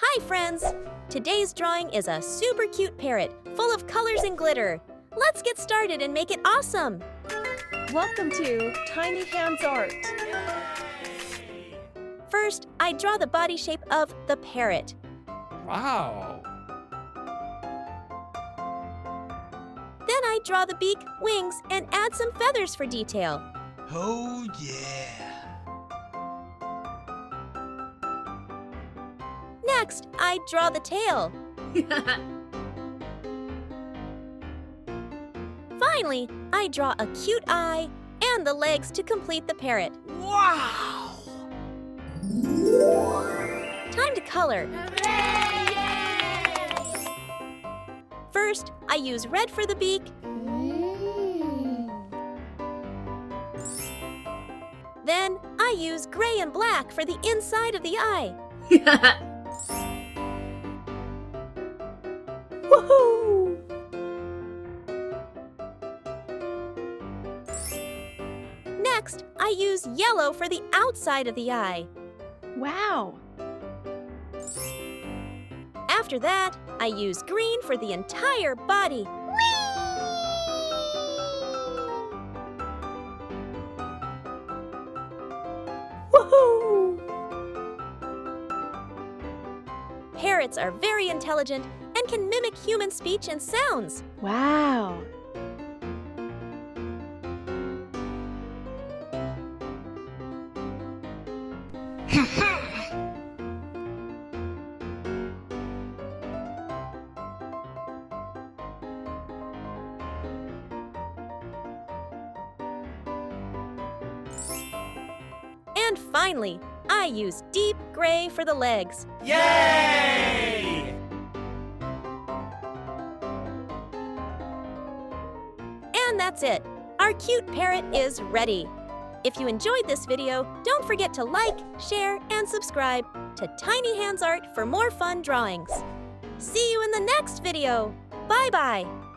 Hi friends! Today's drawing is a super cute parrot full of colors and glitter. Let's get started and make it awesome! Welcome to Tiny Hands Art. First, I draw the body shape of the parrot. Wow! Then I draw the beak, wings, and add some feathers for detail. Oh yeah! Next, I draw the tail. Finally, I draw a cute eye and the legs to complete the parrot. Wow! Time to color. First, I use red for the beak. Then, I use gray and black for the inside of the eye. Woohoo! Next, I use yellow for the outside of the eye. Wow! After that, I use green for the entire body. Woohoo! Parrots are very intelligent and can mimic human speech and sounds. Wow! And finally, I use deep gray for the legs. Yay! And that's it. Our cute parrot is ready. If you enjoyed this video, don't forget to like, share, and subscribe to Tiny Hands Art for more fun drawings. See you in the next video. Bye-bye.